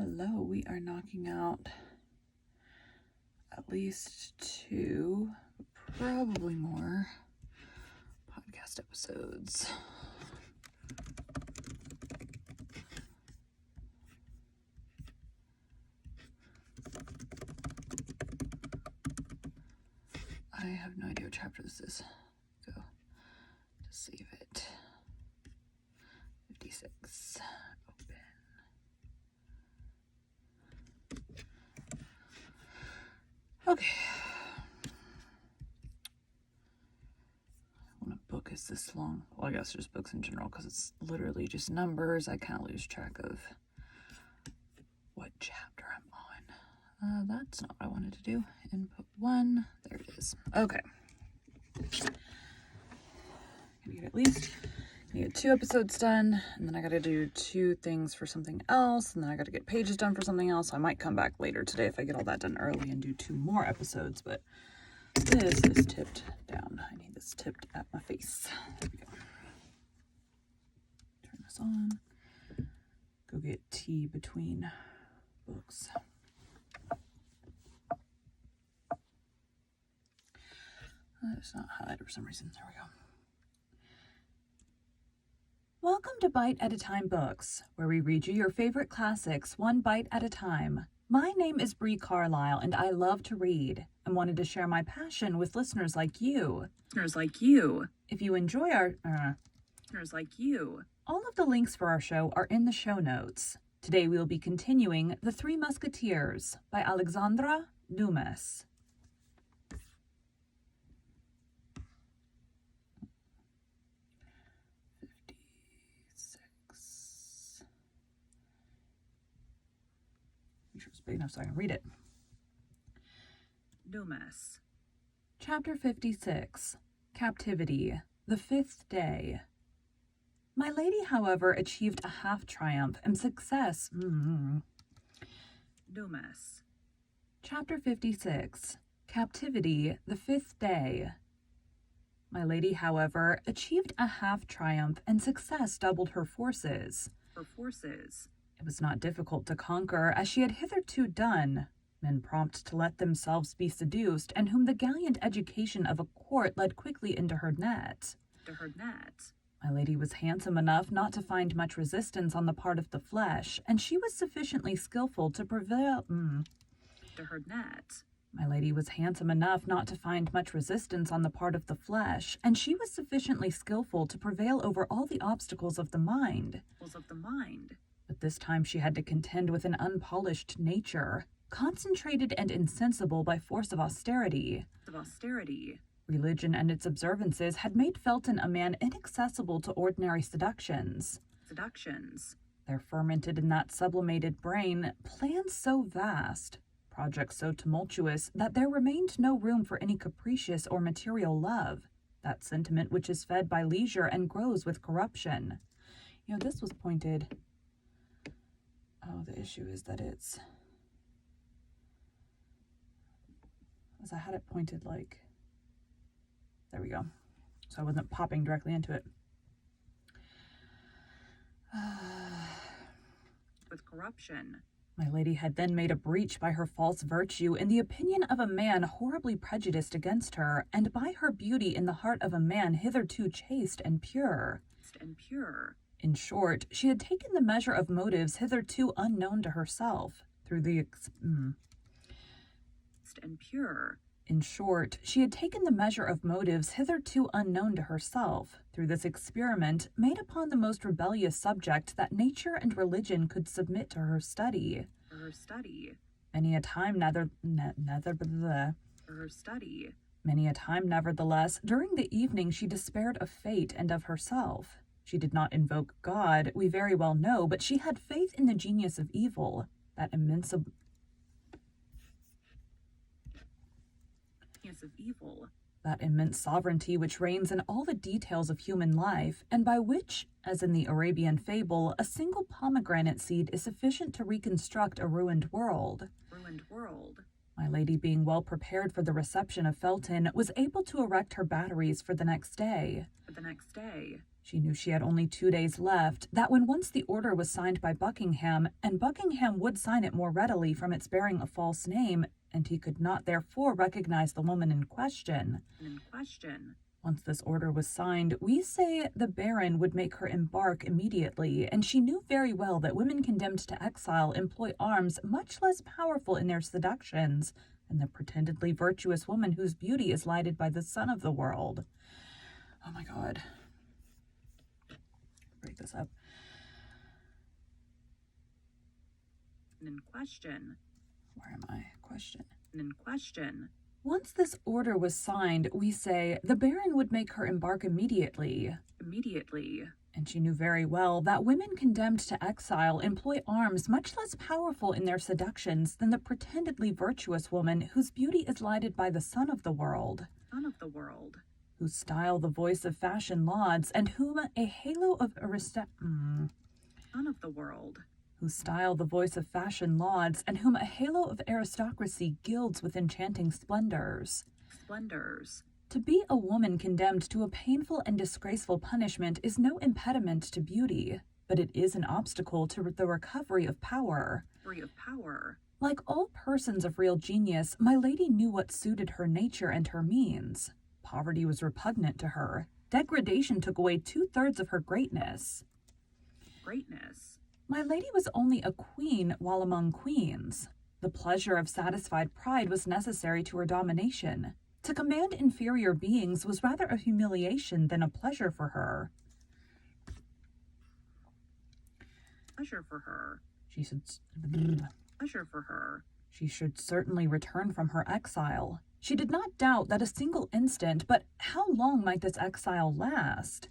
Hello, we are knocking out at least 2, probably more podcast episodes. I have no idea what chapter this is. Go to save it. 56. Open. Okay. When a book is this long, well, I guess just books in general, because it's literally just numbers, I kind of lose track of what chapter I'm on. That's not what I wanted to do. Input 1. There it is. Okay. Gonna get 2 episodes done, and then I gotta do 2 things for something else, and then I gotta get pages done for something else. I might come back later today if I get all that done early and do 2 more episodes, but this is tipped down. I need this tipped at my face. There we go. Turn this on. Go get tea between books. It's not highlighted for some reason. There we go. Welcome to Bite at a Time Books, where we read you your favorite classics one bite at a time. My name is Bree Carlisle, and I love to read and wanted to share my passion with listeners like you. If you enjoy our all of the links for our show are in the show notes. Today we will be continuing The Three Musketeers by Alexandre Dumas. It's big enough so I can read it. Dumas. Chapter 56. Captivity. The Fifth Day. My lady, however, achieved a half-triumph and success. Dumas. Chapter 56. Captivity. The Fifth Day. My lady, however, achieved a half-triumph and success doubled her forces. It was not difficult to conquer, as she had hitherto done, men prompt to let themselves be seduced, and whom the gallant education of a court led quickly into her net. My lady was handsome enough not to find much resistance on the part of the flesh, and she was sufficiently skillful to prevail. My lady was handsome enough not to find much resistance on the part of the flesh, and she was sufficiently skillful to prevail over all the obstacles of the mind. But this time she had to contend with an unpolished nature, concentrated and insensible by force of austerity. Religion and its observances had made Felton a man inaccessible to ordinary seductions. There fermented in that sublimated brain plans so vast, projects so tumultuous, that there remained no room for any capricious or material love, that sentiment which is fed by leisure and grows with corruption. This was pointed... Oh, the issue is that it's... As I had it pointed like... There we go. So I wasn't popping directly into it. With corruption. My lady had then made a breach by her false virtue in the opinion of a man horribly prejudiced against her, and by her beauty in the heart of a man hitherto chaste and pure. In short, she had taken the measure of motives hitherto unknown to herself, through the In short, she had taken the measure of motives hitherto unknown to herself, through this experiment made upon the most rebellious subject that nature and religion could submit to her study. Many a time, nevertheless, during the evening she despaired of fate and of herself. She did not invoke God, we very well know, but she had faith in the genius of evil, that immense sovereignty which reigns in all the details of human life, and by which, as in the Arabian fable, a single pomegranate seed is sufficient to reconstruct a ruined world. My lady, being well prepared for the reception of Felton, was able to erect her batteries for the next day. She knew she had only 2 days left, that when once the order was signed by Buckingham, and Buckingham would sign it more readily from its bearing a false name, and he could not therefore recognize the woman in question. Once this order was signed, we say the Baron would make her embark immediately, and she knew very well that women condemned to exile employ arms much less powerful in their seductions than the pretendedly virtuous woman whose beauty is lighted by the sun of the world. Oh my God. Break this up. Where am I? Question. Once this order was signed, we say, the Baron would make her embark immediately. And she knew very well that women condemned to exile employ arms much less powerful in their seductions than the pretendedly virtuous woman whose beauty is lighted by the sun of the world. Whose style the voice of fashion lauds, and whom a halo of whose style the voice of fashion lauds, and whom a halo of aristocracy gilds with enchanting splendors. To be a woman condemned to a painful and disgraceful punishment is no impediment to beauty, but it is an obstacle to the recovery of power. Like all persons of real genius, my lady knew what suited her nature and her means. Poverty was repugnant to her. Degradation took away 2/3 of her greatness. My lady was only a queen while among queens. The pleasure of satisfied pride was necessary to her domination. To command inferior beings was rather a humiliation than a pleasure for her. She should certainly return from her exile. She did not doubt that a single instant, but how long might this exile last?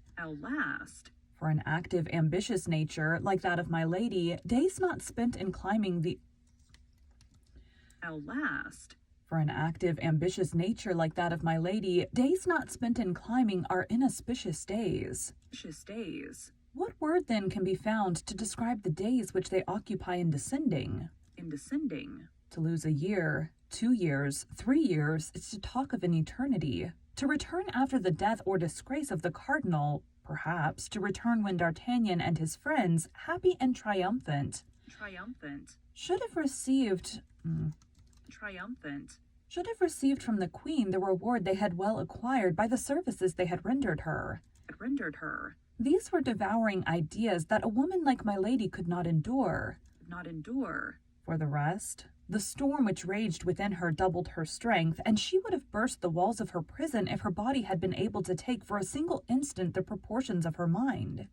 For an active, ambitious nature like that of my lady, days not spent in climbing the... For an active, ambitious nature like that of my lady, days not spent in climbing are inauspicious days. What word, then, can be found to describe the days which they occupy in descending? To lose a year, 2 years, 3 years, is to talk of an eternity. To return after the death or disgrace of the cardinal, perhaps, to return when D'Artagnan and his friends, happy and triumphant, should have received from the queen the reward they had well acquired by the services they had rendered her. These were devouring ideas that a woman like my lady could not endure. For the rest, the storm which raged within her doubled her strength, and she would have burst the walls of her prison if her body had been able to take for a single instant the proportions of her mind.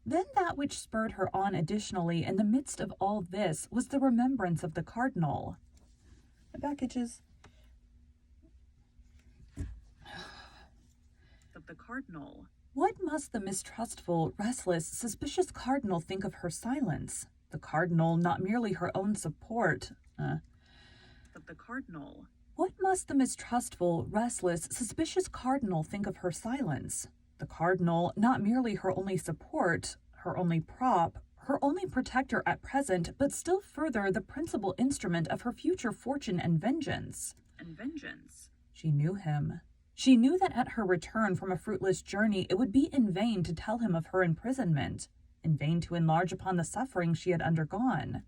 Then that which spurred her on additionally in the midst of all this was the remembrance of the cardinal. My back itches. What must the mistrustful, restless, suspicious cardinal think of her silence? The cardinal, not merely her own support. What must the mistrustful, restless, suspicious cardinal think of her silence? The cardinal, not merely her only support, her only prop, her only protector at present, but still further the principal instrument of her future fortune and vengeance. She knew him. She knew that at her return from a fruitless journey it would be in vain to tell him of her imprisonment, in vain to enlarge upon the suffering she had undergone.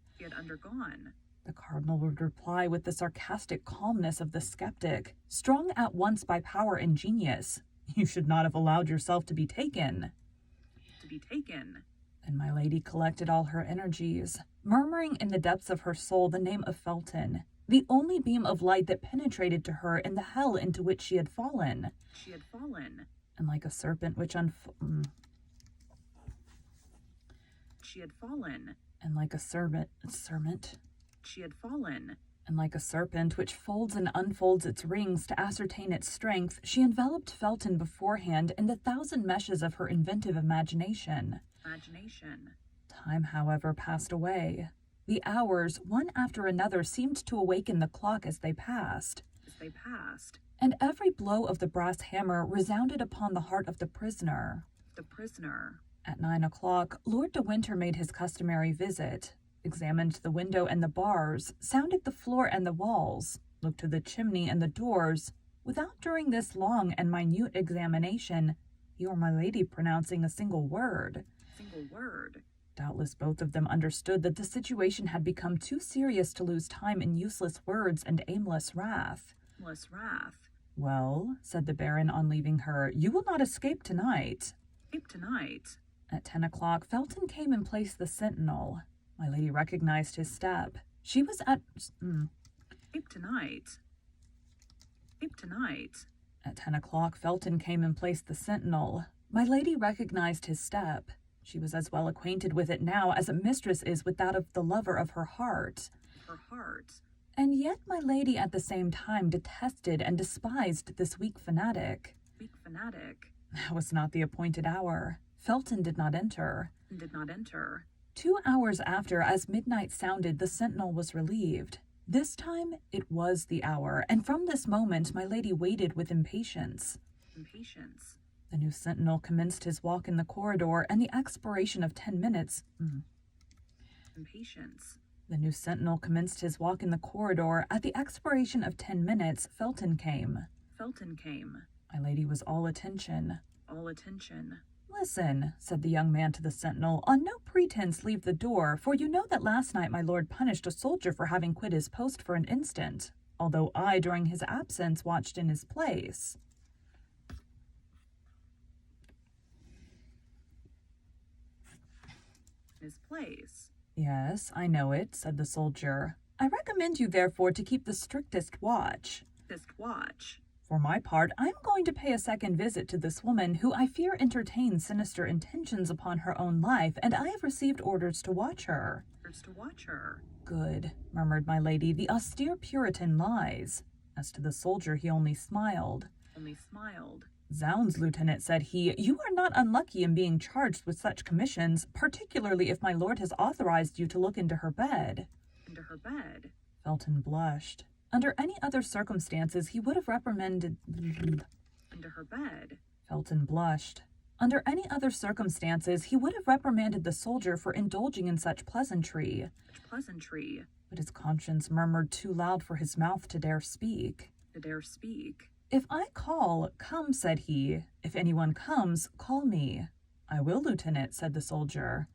The cardinal would reply with the sarcastic calmness of the skeptic, strung at once by power and genius, "You should not have allowed yourself to be taken." Then my lady collected all her energies, murmuring in the depths of her soul the name of Felton, the only beam of light that penetrated to her in the hell into which she had fallen. And like a serpent which and like a serpent which folds and unfolds its rings to ascertain its strength, she enveloped Felton beforehand in the thousand meshes of her inventive imagination. Time, however, passed away. The hours, one after another, seemed to awaken the clock as they passed. And every blow of the brass hammer resounded upon the heart of the prisoner. At 9 o'clock, Lord de Winter made his customary visit, examined the window and the bars, sounded the floor and the walls, looked to the chimney and the doors. Without during this long and minute examination, or my lady pronouncing a single word. Single word. Doubtless both of them understood that the situation had become too serious to lose time in useless words and aimless wrath. Aimless wrath. Well, said the Baron on leaving her, you will not escape tonight. Escape tonight. At 10 o'clock, Felton came and placed the sentinel. My lady recognized his step. She was at... Escape tonight. Escape tonight. At 10 o'clock, Felton came and placed the sentinel. My lady recognized his step. She was as well acquainted with it now as a mistress is with that of the lover of her heart. Her heart. And yet my lady at the same time detested and despised this weak fanatic. Weak fanatic. That was not the appointed hour. Felton did not enter. 2 hours after, as midnight sounded, the sentinel was relieved. This time it was the hour, and from this moment my lady waited with impatience. The new sentinel commenced his walk in the corridor, and the expiration of 10 minutes... The new sentinel commenced his walk in the corridor. At the expiration of 10 minutes, Felton came. My lady was all attention. Listen, said the young man to the sentinel, on no pretense leave the door, for you know that last night my lord punished a soldier for having quit his post for an instant, although I, during his absence, watched in his place. Yes, I know it, said the soldier. I recommend you, therefore, to keep the strictest watch. For my part, I am going to pay a second visit to this woman, who I fear entertains sinister intentions upon her own life, and I have received orders to watch her. Good, murmured my lady, the austere Puritan lies. As to the soldier, he only smiled. Zounds, Lieutenant, said he, you are not unlucky in being charged with such commissions, particularly if my lord has authorized you to look into her bed. Felton blushed. Under any other circumstances, he would have reprimanded... Felton blushed. Under any other circumstances, he would have reprimanded the soldier for indulging in such pleasantry. But his conscience murmured too loud for his mouth to dare speak. If I call, come, said he. If anyone comes, call me. I will, Lieutenant, said the soldier.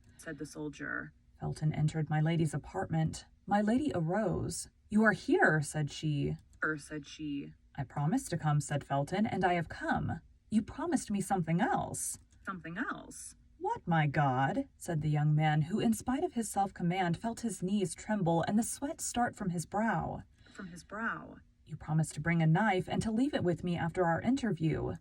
Felton entered my lady's apartment. My lady arose. You are here, said she. I promised to come, said Felton, and I have come. You promised me something else. What, my God? Said the young man, who, in spite of his self-command, felt his knees tremble and the sweat start from his brow. You promised to bring a knife and to leave it with me after our interview.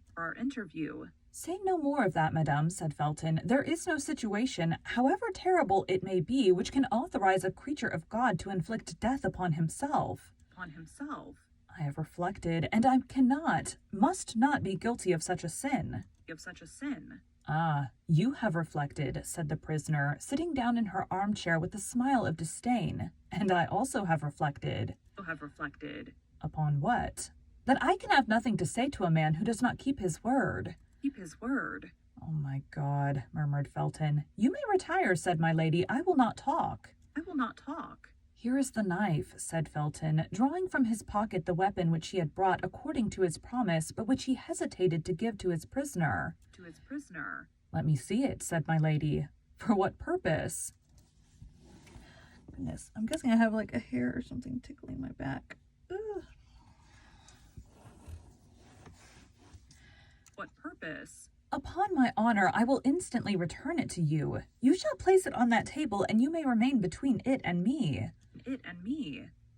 Say no more of that, madame, said Felton. There is no situation, however terrible it may be, which can authorize a creature of God to inflict death upon himself. I have reflected, and I must not be guilty of such a sin. Ah, you have reflected, said the prisoner, sitting down in her armchair with a smile of disdain. And I also have reflected. Upon what? That I can have nothing to say to a man who does not keep his word. Oh, my God, murmured Felton. You may retire, said my lady. I will not talk. Here is the knife, said Felton, drawing from his pocket the weapon which he had brought according to his promise, but which he hesitated to give to his prisoner. Let me see it, said my lady. For what purpose? Goodness, I'm guessing I have like a hair or something tickling my back. Ugh. What purpose? Upon my honor, I will instantly return it to you. You shall place it on that table, and you may remain between it and me.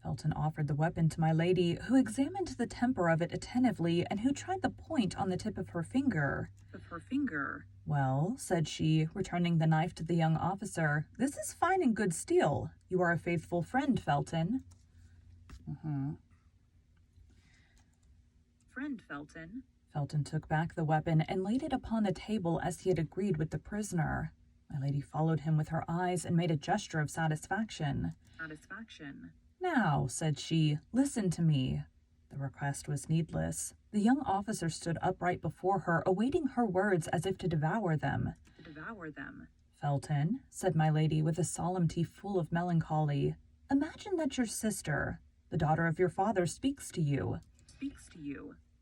Felton offered the weapon to my lady, who examined the temper of it attentively, and who tried the point on the tip of her finger. Well, said she, returning the knife to the young officer, this is fine and good steel. You are a faithful friend, Felton. Felton. Felton took back the weapon and laid it upon the table as he had agreed with the prisoner. My lady followed him with her eyes and made a gesture of satisfaction. Now, said she, listen to me. The request was needless. The young officer stood upright before her, awaiting her words as if to devour them. Felton, said my lady with a solemnity full of melancholy, imagine that your sister, the daughter of your father, speaks to you.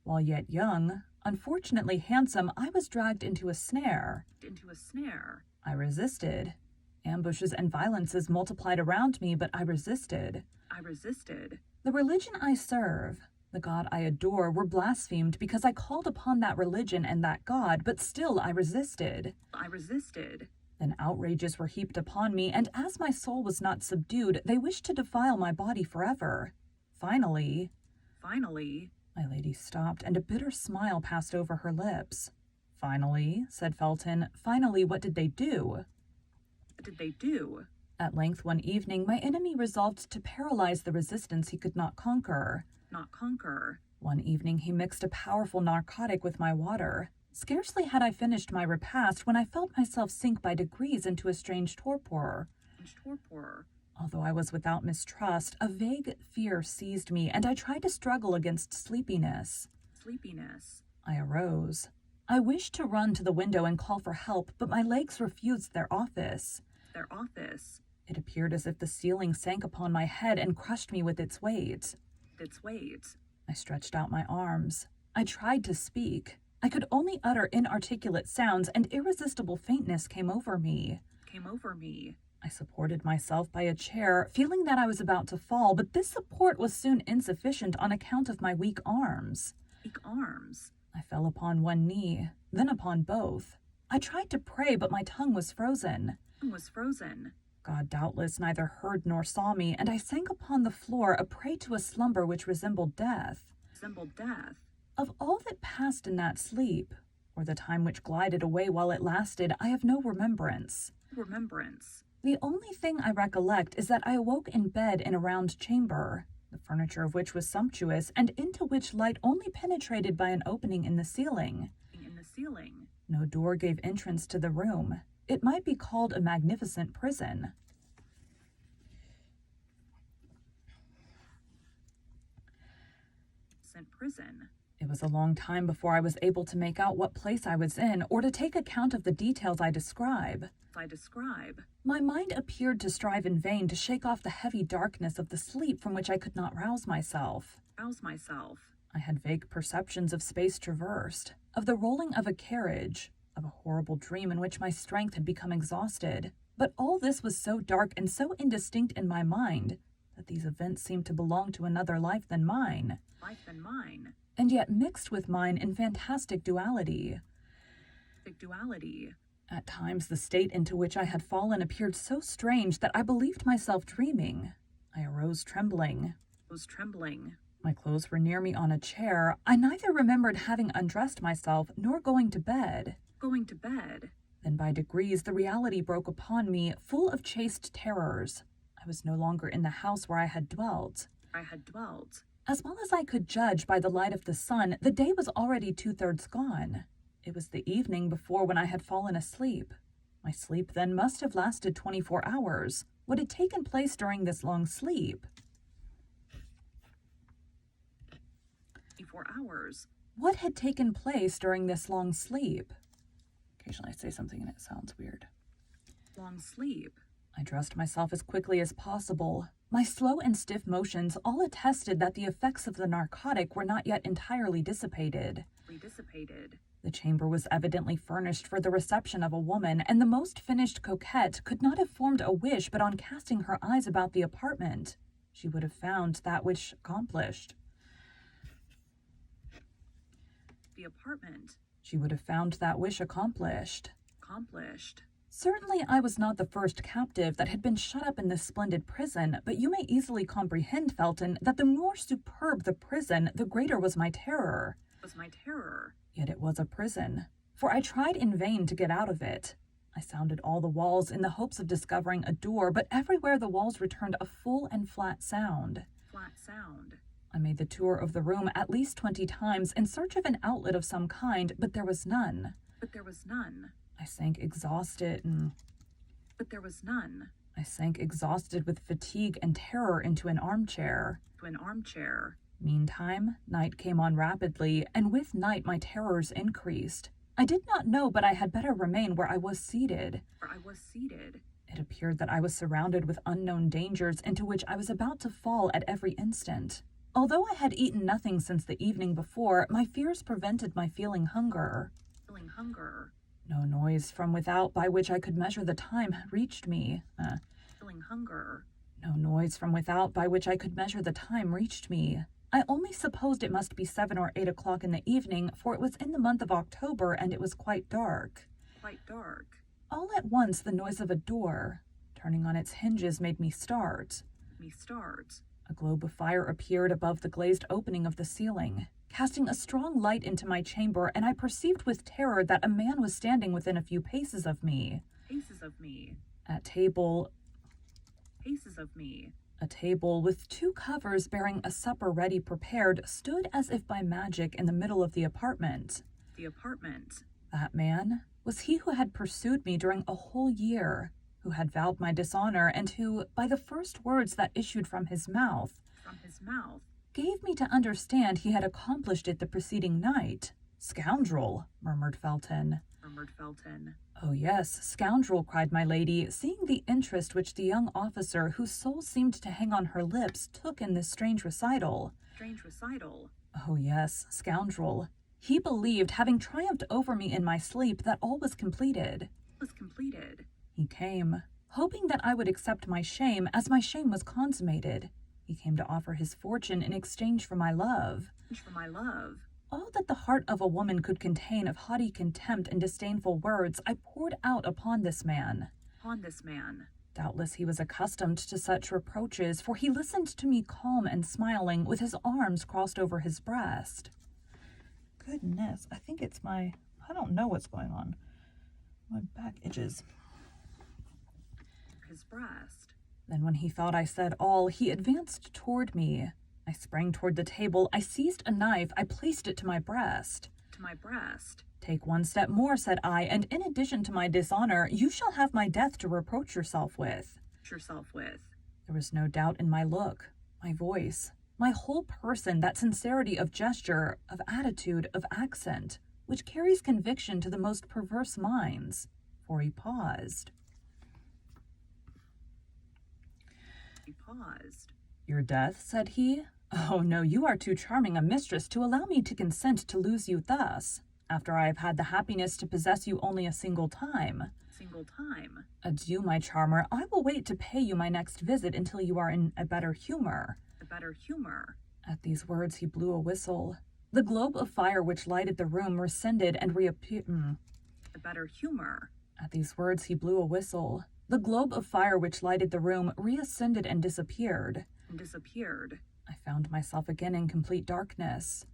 While yet young, Unfortunately handsome, I was dragged into a snare. I resisted. Ambushes and violences multiplied around me, but I resisted. The religion I serve, the God I adore, were blasphemed because I called upon that religion and that God, but still I resisted. Then outrages were heaped upon me, and as my soul was not subdued, they wished to defile my body forever. Finally, my lady stopped, and a bitter smile passed over her lips. Finally, said Felton, finally, what did they do? At length one evening, my enemy resolved to paralyze the resistance he could not conquer. One evening he mixed a powerful narcotic with my water. Scarcely had I finished my repast when I felt myself sink by degrees into a strange torpor. Although I was without mistrust, a vague fear seized me, and I tried to struggle against sleepiness. I arose. I wished to run to the window and call for help, but my legs refused their office. It appeared as if the ceiling sank upon my head and crushed me with its weight. I stretched out my arms. I tried to speak. I could only utter inarticulate sounds, and irresistible faintness came over me. I supported myself by a chair, feeling that I was about to fall, but this support was soon insufficient on account of my weak arms. I fell upon one knee, then upon both. I tried to pray, but my tongue was frozen. God doubtless neither heard nor saw me, and I sank upon the floor, a prey to a slumber which resembled death. Of all that passed in that sleep, or the time which glided away while it lasted, I have no remembrance. The only thing I recollect is that I awoke in bed in a round chamber, the furniture of which was sumptuous, and into which light only penetrated by an opening in the ceiling. No door gave entrance to the room. It might be called a magnificent prison. It was a long time before I was able to make out what place I was in, or to take account of the details I describe. My mind appeared to strive in vain to shake off the heavy darkness of the sleep from which I could not rouse myself. I had vague perceptions of space traversed, of the rolling of a carriage, of a horrible dream in which my strength had become exhausted. But all this was so dark and so indistinct in my mind that these events seemed to belong to another life than mine. And yet mixed with mine in fantastic duality. At times the state into which I had fallen appeared so strange that I believed myself dreaming. I arose trembling. My clothes were near me on a chair. I neither remembered having undressed myself nor going to bed. Then by degrees the reality broke upon me, full of chaste terrors. I was no longer in the house where I had dwelt. As well as I could judge by the light of the sun, the day was already 2/3 gone. It was the evening before when I had fallen asleep. My sleep then must have lasted 24 hours. What had taken place during this long sleep? What had taken place during this long sleep? Occasionally I say something and it sounds weird. I dressed myself as quickly as possible. My slow and stiff motions all attested that the effects of the narcotic were not yet entirely dissipated. The chamber was evidently furnished for the reception of a woman, and the most finished coquette could not have formed a wish but on casting her eyes about the apartment, she would have found that wish accomplished. She would have found that wish accomplished. Certainly I was not the first captive that had been shut up in this splendid prison, but you may easily comprehend, Felton, that the more superb the prison, the greater was my terror. Yet it was a prison, for I tried in vain to get out of it. I sounded all the walls in the hopes of discovering a door, but everywhere the walls returned a full and flat sound. I made the tour of the room at least 20 times in search of an outlet of some kind, but there was none. I sank exhausted with fatigue and terror into an armchair. Meantime, night came on rapidly, and with night my terrors increased. I did not know but I had better remain where I was seated. It appeared that I was surrounded with unknown dangers into which I was about to fall at every instant. Although I had eaten nothing since the evening before, my fears prevented my feeling hunger. No noise from without by which I could measure the time reached me. No noise from without by which I could measure the time reached me. I only supposed it must be 7 or 8 o'clock in the evening, for it was in the month of October and it was quite dark. All at once the noise of a door, turning on its hinges, made me start. A globe of fire appeared above the glazed opening of the ceiling, casting a strong light into my chamber, and I perceived with terror that a man was standing within a few paces of me. A table with 2 covers bearing a supper ready prepared stood as if by magic in the middle of the apartment. That man was he who had pursued me during a whole year, who had vowed my dishonor, and who, by the first words that issued from his mouth, gave me to understand he had accomplished it the preceding night. Scoundrel, murmured Felton. Oh yes, scoundrel, cried my lady, seeing the interest which the young officer, whose soul seemed to hang on her lips, took in this strange recital. Oh yes, scoundrel. He believed, having triumphed over me in my sleep, that all was completed. He came, hoping that I would accept my shame, as my shame was consummated. He came to offer his fortune in exchange for my love. All that the heart of a woman could contain of haughty contempt and disdainful words, I poured out upon this man. Doubtless he was accustomed to such reproaches, for he listened to me calm and smiling, with his arms crossed over his breast. Goodness, I think it's I don't know what's going on. My back itches. Then when he thought I said all, he advanced toward me. I sprang toward the table, I seized a knife, I placed it to my breast. Take 1 step more, said I, and in addition to my dishonor, you shall have my death to reproach yourself with. There was no doubt in my look, my voice, my whole person, that sincerity of gesture, of attitude, of accent, which carries conviction to the most perverse minds. For he paused. Your death, said he? Oh, no, you are too charming a mistress to allow me to consent to lose you thus, after I have had the happiness to possess you only a single time. Adieu, my charmer. I will wait to pay you my next visit until you are in a better humor. At these words he blew a whistle. The globe of fire which lighted the room rescinded and reappeared. At these words he blew a whistle. The globe of fire which lighted the room reascended and disappeared. I found myself again in complete darkness.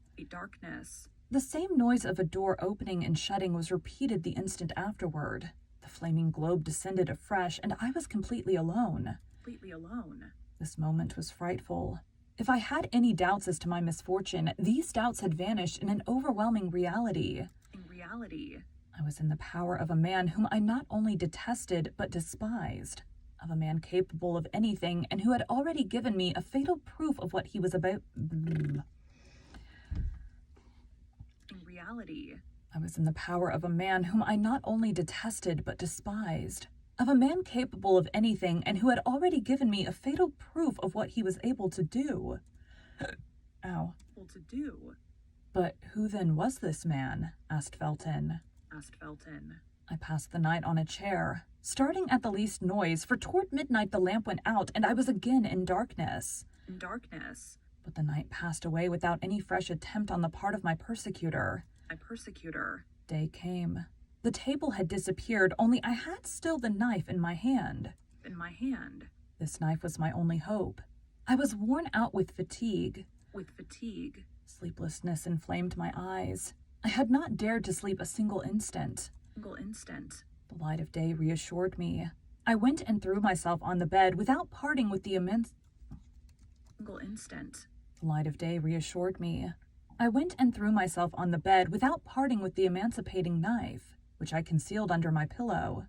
The same noise of a door opening and shutting was repeated the instant afterward. The flaming globe descended afresh, and I was completely alone. This moment was frightful. If I had any doubts as to my misfortune, these doubts had vanished in an overwhelming reality. I was in the power of a man whom I not only detested but despised, of a man capable of anything and who had already given me a fatal proof of what he was about. I was in the power of a man whom I not only detested but despised, of a man capable of anything and who had already given me a fatal proof of what he was able to do. Ow. But who then was this man? Asked Felton. I passed the night on a chair, starting at the least noise, for toward midnight the lamp went out, and I was again in darkness. But the night passed away without any fresh attempt on the part of my persecutor. Day came. The table had disappeared, only I had still the knife in my hand. This knife was my only hope. I was worn out with fatigue. Sleeplessness inflamed my eyes. I had not dared to sleep a single instant. The light of day reassured me. I went and threw myself on the bed without parting with the The light of day reassured me. I went and threw myself on the bed without parting with the emancipating knife, which I concealed under my pillow.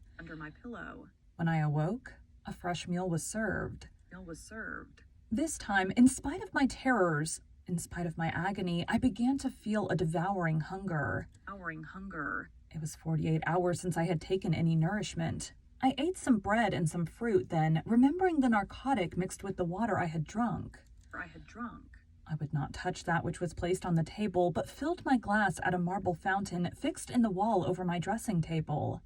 When I awoke, a fresh meal was served. This time, in spite of my terrors, in spite of my agony, I began to feel a devouring hunger. It was 48 hours since I had taken any nourishment. I ate some bread and some fruit, then, remembering the narcotic mixed with the water I had drunk, I would not touch that which was placed on the table, but filled my glass at a marble fountain fixed in the wall over my dressing table.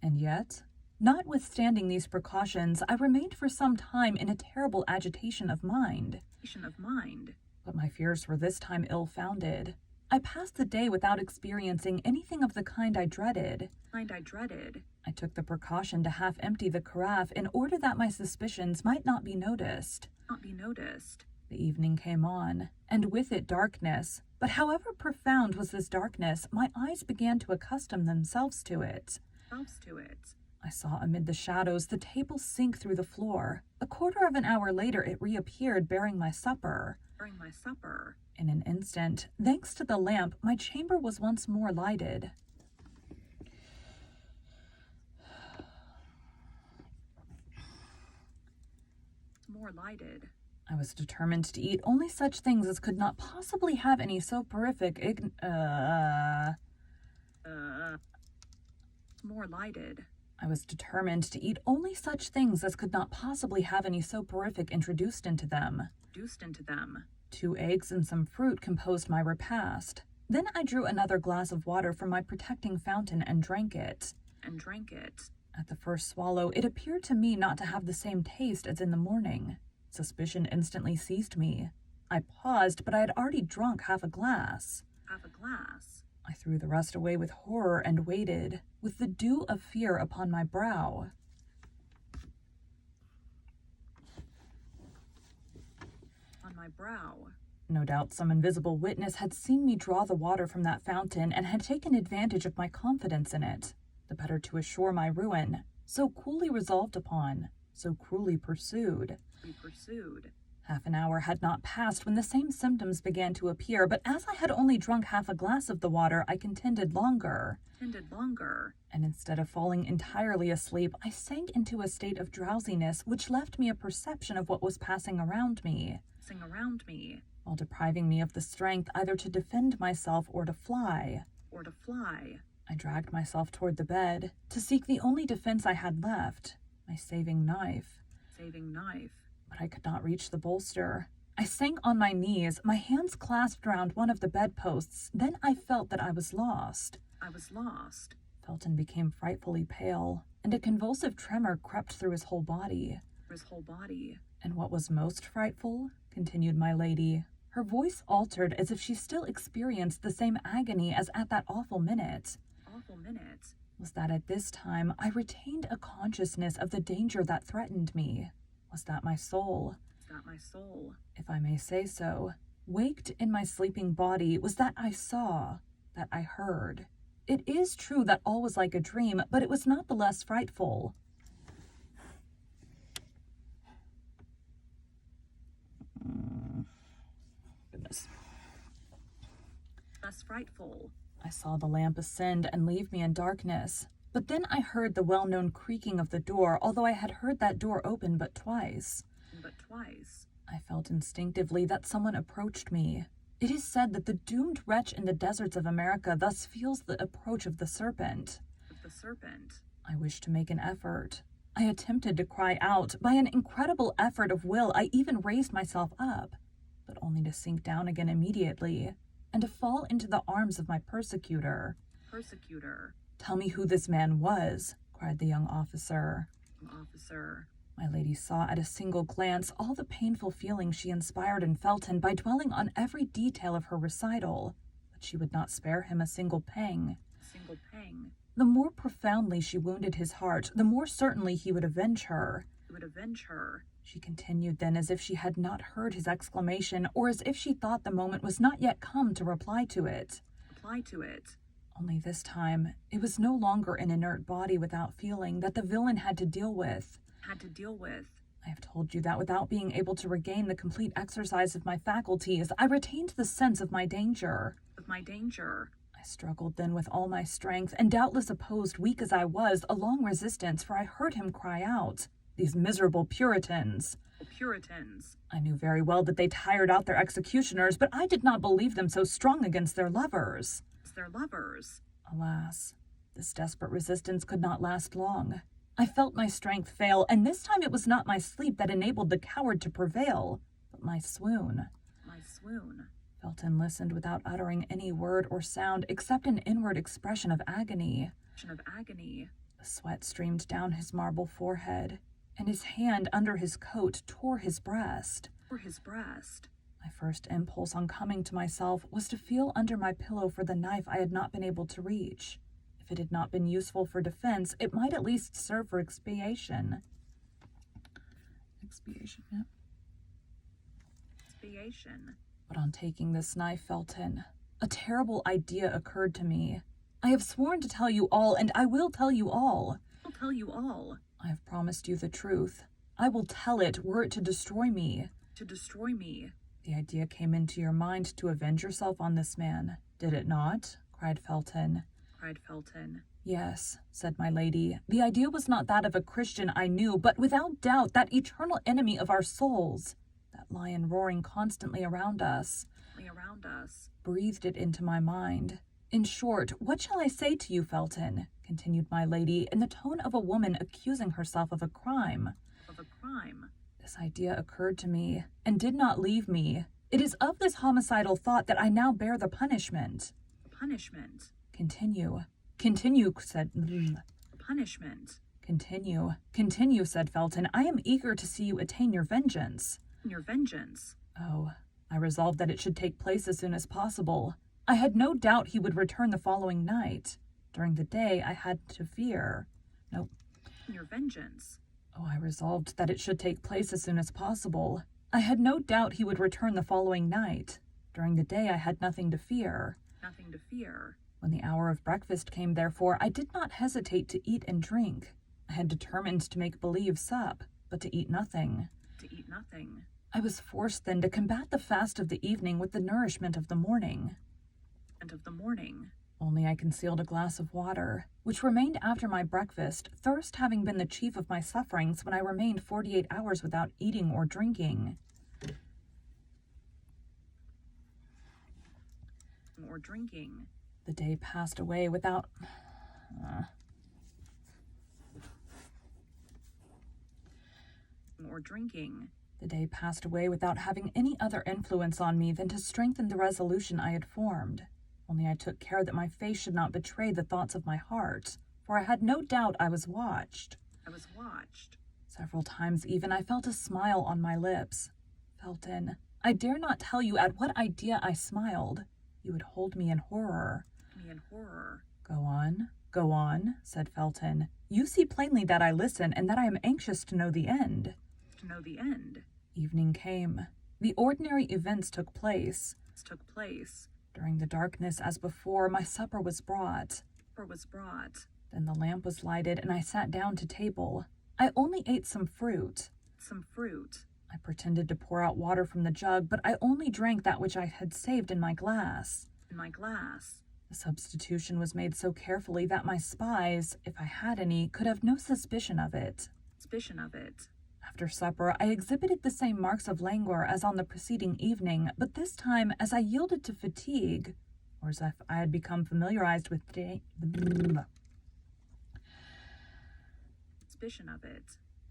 And yet, notwithstanding these precautions, I remained for some time in a terrible agitation of mind. But my fears were this time ill-founded. I passed the day without experiencing anything of the kind I dreaded. I took the precaution to half empty the carafe in order that my suspicions might not be noticed. The evening came on, and with it darkness, but however profound was this darkness, my eyes began to accustom themselves to it. I saw amid the shadows the table sink through the floor. A quarter of an hour later it reappeared bearing my supper. In an instant, thanks to the lamp, my chamber was once more lighted. I was determined to eat only such things as could not possibly have any soporific I was determined to eat only such things as could not possibly have any soporific introduced into them. 2 eggs and some fruit composed my repast. Then I drew another glass of water from my protecting fountain and drank it. At the first swallow, it appeared to me not to have the same taste as in the morning. Suspicion instantly seized me. I paused, but I had already drunk half a glass. I threw the rest away with horror and waited, with the dew of fear upon my brow. No doubt some invisible witness had seen me draw the water from that fountain and had taken advantage of my confidence in it, the better to assure my ruin, so coolly resolved upon, so cruelly pursued. Half an hour had not passed when the same symptoms began to appear, but as I had only drunk half a glass of the water, I contended longer. And instead of falling entirely asleep, I sank into a state of drowsiness which left me a perception of what was passing around me, while depriving me of the strength either to defend myself or to fly. I dragged myself toward the bed, to seek the only defense I had left, my saving knife. But I could not reach the bolster. I sank on my knees, my hands clasped round one of the bedposts. Then I felt that I was lost. Felton became frightfully pale, and a convulsive tremor crept through his whole body. And what was most frightful, continued my lady, her voice altered as if she still experienced the same agony as at that awful minute, was that at this time I retained a consciousness of the danger that threatened me. Was that my soul, if I may say so, waked in my sleeping body, was that I saw, that I heard. It is true that all was like a dream, but it was not the less frightful. Goodness. I saw the lamp ascend and leave me in darkness. But then I heard the well-known creaking of the door, although I had heard that door open but twice. I felt instinctively that someone approached me. It is said that the doomed wretch in the deserts of America thus feels the approach of the serpent. I wished to make an effort. I attempted to cry out. By an incredible effort of will, I even raised myself up, but only to sink down again immediately, and to fall into the arms of my persecutor. Tell me who this man was, cried the young officer. My lady saw at a single glance all the painful feelings she inspired in Felton by dwelling on every detail of her recital, but she would not spare him a single pang. The more profoundly she wounded his heart, the more certainly he would avenge her. She continued then as if she had not heard his exclamation, or as if she thought the moment was not yet come to reply to it. Only this time, it was no longer an inert body without feeling that the villain had to deal with. I have told you that without being able to regain the complete exercise of my faculties, I retained the sense of my danger. I struggled then with all my strength, and doubtless opposed, weak as I was, a long resistance, for I heard him cry out, "These miserable Puritans!" I knew very well that they tired out their executioners, but I did not believe them so strong against their lovers. Alas, this desperate resistance could not last long. I felt my strength fail, and this time it was not my sleep that enabled the coward to prevail, but my swoon. swoon. Felton listened without uttering any word or sound except an inward expression of agony. The sweat streamed down his marble forehead, and his hand under his coat tore his breast. My first impulse on coming to myself was to feel under my pillow for the knife I had not been able to reach. If it had not been useful for defense, it might at least serve for expiation. Yeah. But on taking this knife, Felton, a terrible idea occurred to me. I have sworn to tell you all, and I will tell you all. I have promised you the truth. I will tell it, were it to destroy me. The idea came into your mind to avenge yourself on this man, did it not? Cried Felton. Yes, said my lady. The idea was not that of a Christian, I knew, but without doubt that eternal enemy of our souls, that lion roaring constantly around us, breathed it into my mind. In short, what shall I say to you, Felton? Continued my lady, in the tone of a woman accusing herself of a crime. This idea occurred to me, and did not leave me. It is of this homicidal thought that I now bear the punishment. Continue, said... Continue, said Felton. I am eager to see you attain your vengeance. Oh, I resolved that it should take place as soon as possible. I had no doubt he would return the following night. During the day, I had to fear. Oh, I resolved that it should take place as soon as possible. I had no doubt he would return the following night. During the day, I had nothing to fear. When the hour of breakfast came, therefore, I did not hesitate to eat and drink. I had determined to make believe sup, but to eat nothing. I was forced then to combat the fast of the evening with the nourishment of the morning. Only I concealed a glass of water, which remained after my breakfast, thirst having been the chief of my sufferings when I remained 48 hours without eating or drinking. The day passed away without... The day passed away without having any other influence on me than to strengthen the resolution I had formed. Only I took care that my face should not betray the thoughts of my heart, for I had no doubt I was watched. Several times even I felt a smile on my lips. Felton, I dare not tell you at what idea I smiled. You would hold me in horror. Go on, said Felton. You see plainly that I listen and that I am anxious to know the end. Evening came. The ordinary events took place. During the darkness, as before, my supper was brought. Then the lamp was lighted, and I sat down to table. I only ate some fruit. I pretended to pour out water from the jug, but I only drank that which I had saved in my glass. The substitution was made so carefully that my spies, if I had any, could have no suspicion of it. After supper, I exhibited the same marks of languor as on the preceding evening, but this time, as I yielded to fatigue, or as if I had become familiarized with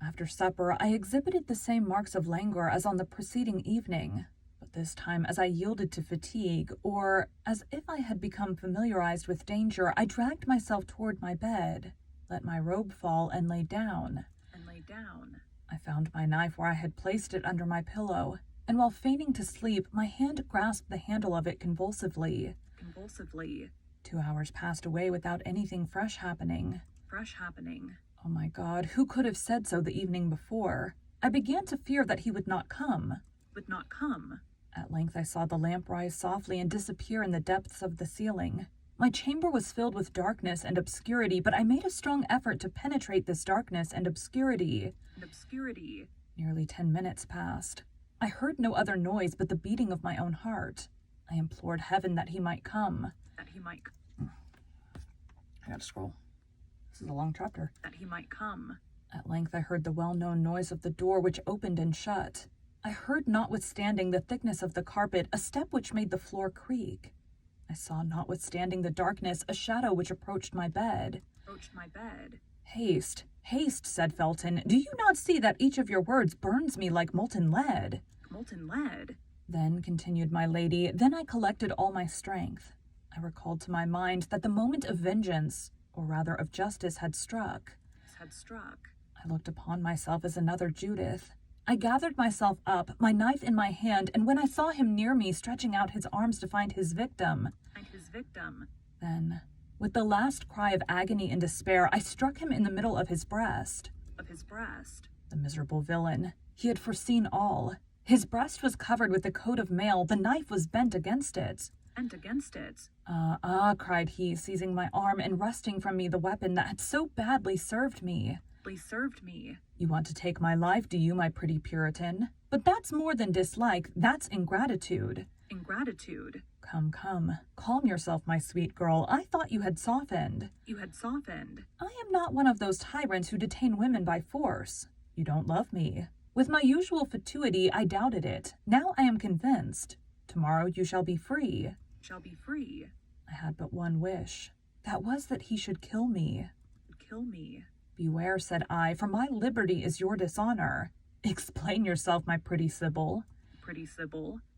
After supper, I exhibited the same marks of languor as on the preceding evening, but this time, as I yielded to fatigue, or as if I had become familiarized with danger, I dragged myself toward my bed, let my robe fall, and lay down. I found my knife where I had placed it under my pillow, and while feigning to sleep, my hand grasped the handle of it convulsively. 2 hours passed away without anything fresh happening. Oh my God, who could have said so the evening before? I began to fear that he would not come. At length I saw the lamp rise softly and disappear in the depths of the ceiling. My chamber was filled with darkness and obscurity, but I made a strong effort to penetrate this darkness and obscurity. Nearly 10 minutes passed. I heard no other noise but the beating of my own heart. I implored heaven that he might come. I gotta scroll. This is a long chapter. At length I heard the well-known noise of the door which opened and shut. I heard, notwithstanding the thickness of the carpet, a step which made the floor creak. I saw, notwithstanding the darkness, a shadow which approached my bed. Haste, said Felton. Do you not see that each of your words burns me like molten lead? Then, continued my lady, then I collected all my strength. I recalled to my mind that the moment of vengeance, or rather of justice, had struck. I looked upon myself as another Judith. I gathered myself up, my knife in my hand, and when I saw him near me stretching out his arms to find his victim, then, with the last cry of agony and despair, I struck him in the middle of his breast. The miserable villain. He had foreseen all. His breast was covered with a coat of mail. The knife was bent against it. Cried he, seizing my arm and wresting from me the weapon that had so badly served me. You want to take my life, do you, my pretty Puritan? But that's more than dislike, that's ingratitude. Come, calm yourself, my sweet girl. I thought you had softened. I am not one of those tyrants who detain women by force. You don't love me. With my usual fatuity, I doubted it. Now I am convinced. Tomorrow you shall be free. I had but one wish. That was that he should kill me. Beware, said I, for my liberty is your dishonor. Explain yourself, my pretty Sybil.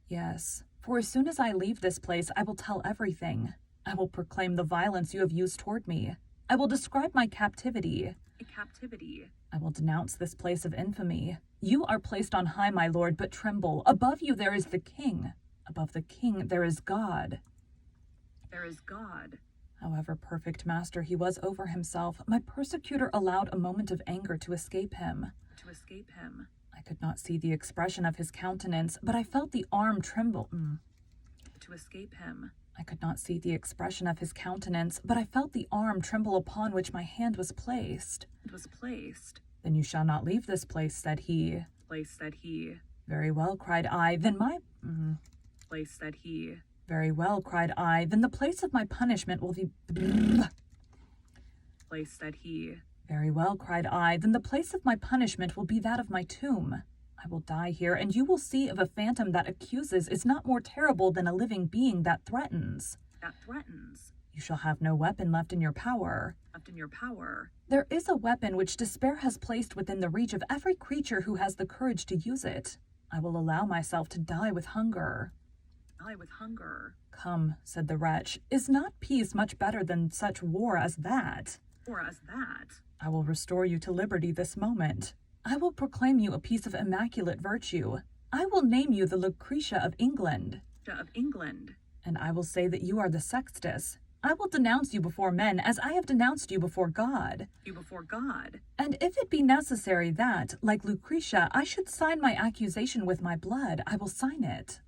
Yes, for as soon as I leave this place, I will tell everything. I will proclaim the violence you have used toward me. I will describe my captivity. I will denounce this place of infamy. You are placed on high, my lord, but tremble. Above you there is the king. Above the king there is God. However perfect master he was over himself, my persecutor allowed a moment of anger to escape him. I could not see the expression of his countenance, but I felt the arm tremble. I could not see the expression of his countenance, but I felt the arm tremble upon which my hand was placed. Then you shall not leave this place, said he. Very well, cried I, then my... Very well, cried I, then the place of my punishment will be... Very well, cried I, then the place of my punishment will be that of my tomb. I will die here, and you will see if a phantom that accuses is not more terrible than a living being that threatens. You shall have no weapon left in your power. There is a weapon which despair has placed within the reach of every creature who has the courage to use it. I will allow myself to die with hunger. Come, said the wretch, is not peace much better than such war as that? I will restore you to liberty this moment. I will proclaim you a piece of immaculate virtue. I will name you the Lucretia of England. And I will say that you are the Sextus. I will denounce you before men as I have denounced you before God. And if it be necessary that, like Lucretia, I should sign my accusation with my blood, I will sign it.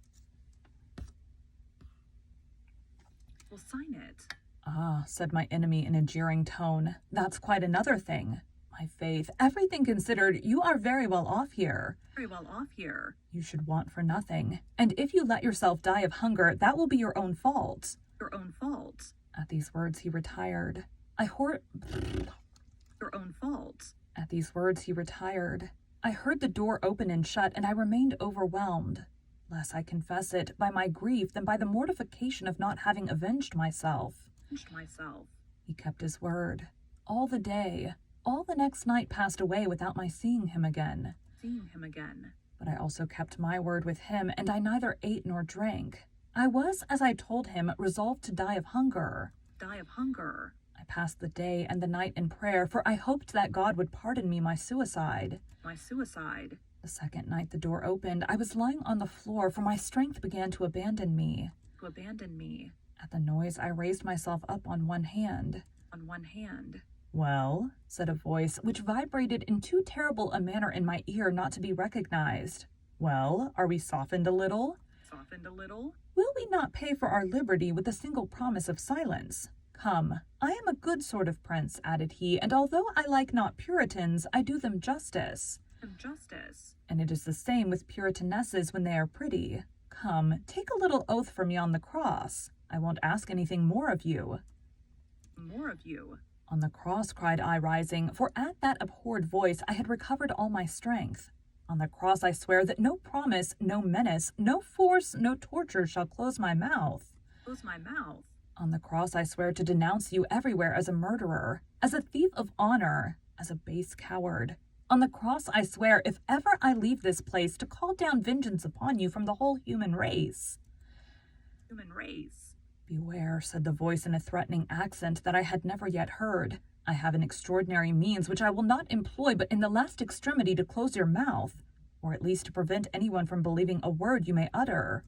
Ah, said my enemy in a jeering tone, that's quite another thing. My faith, everything considered, you are very well off here. You should want for nothing. And if you let yourself die of hunger, that will be your own fault. At these words he retired. At these words he retired. I heard the door open and shut, and I remained overwhelmed. Less I confess it, by my grief than by the mortification of not having avenged myself. He kept his word. All the day, all the next night passed away without my seeing him again. But I also kept my word with him, and I neither ate nor drank. I was, as I told him, resolved to die of hunger. I passed the day and the night in prayer, for I hoped that God would pardon me my suicide. The second night the door opened. I was lying on the floor, for my strength began to abandon me. At the noise, I raised myself up on one hand. Well, said a voice, which vibrated in too terrible a manner in my ear not to be recognized. Well, are we softened a little? Will we not pay for our liberty with a single promise of silence? Come, I am a good sort of prince, added he, and although I like not Puritans, I do them justice. And it is the same with Puritanesses when they are pretty. Come, take a little oath for me on the cross. I won't ask anything more of you. On the cross, cried I, rising, for at that abhorred voice I had recovered all my strength. On the cross I swear that no promise, no menace, no force, no torture shall close my mouth. On the cross I swear to denounce you everywhere as a murderer, as a thief of honor, as a base coward. On the cross, I swear, if ever I leave this place, to call down vengeance upon you from the whole human race. Human race. Beware, said the voice in a threatening accent that I had never yet heard. I have an extraordinary means which I will not employ but in the last extremity to close your mouth, or at least to prevent anyone from believing a word you may utter.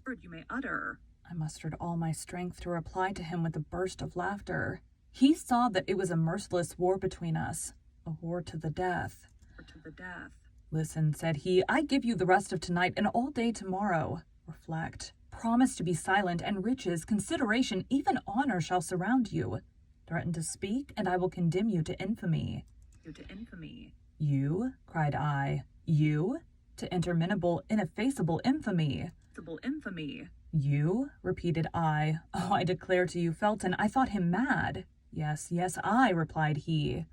Word you may utter. I mustered all my strength to reply to him with a burst of laughter. He saw that it was a merciless war between us, a war to the death. Or to the death. Listen, said he, I give you the rest of tonight and all day tomorrow. Reflect. Promise to be silent, and riches, consideration, even honor shall surround you. Threaten to speak, and I will condemn you to infamy. You to infamy. You? Cried I. You? To interminable, ineffaceable infamy. Infamy. You? Repeated I. Oh, I declare to you, Felton, I thought him mad. Yes, yes, I, replied he.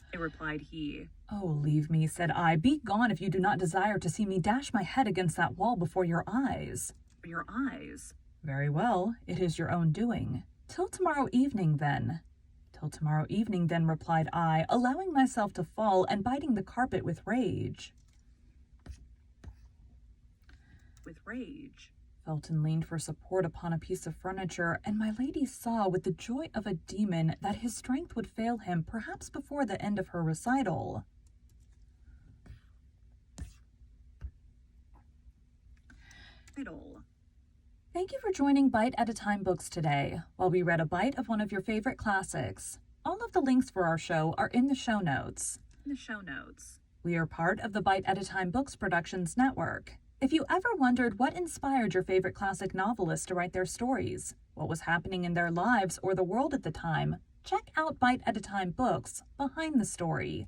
Oh, leave me, said I. Be gone if you do not desire to see me dash my head against that wall before your eyes. For your eyes. Very well, it is your own doing. Till tomorrow evening, then. Till tomorrow evening, then, replied I, allowing myself to fall and biting the carpet with rage. With rage. Felton leaned for support upon a piece of furniture, and my lady saw with the joy of a demon that his strength would fail him perhaps before the end of her recital. Thank you for joining Bite at a Time Books today, while we read a bite of one of your favorite classics. All of the links for our show are in the show notes. We are part of the Bite at a Time Books Productions Network. If you ever wondered what inspired your favorite classic novelists to write their stories, what was happening in their lives or the world at the time, check out Bite at a Time Books Behind the Story.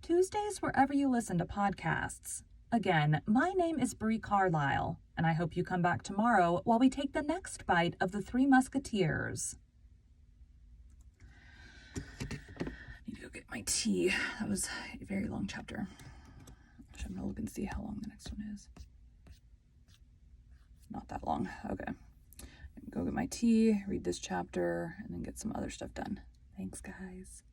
Tuesdays wherever you listen to podcasts. Again, my name is Bree Carlisle, and I hope you come back tomorrow while we take the next bite of the Three Musketeers. I need to go get my tea. That was a very long chapter. I'm going to look and see how long the next one is. Not that long. Okay. Go get my tea, read this chapter, and then get some other stuff done. Thanks, guys.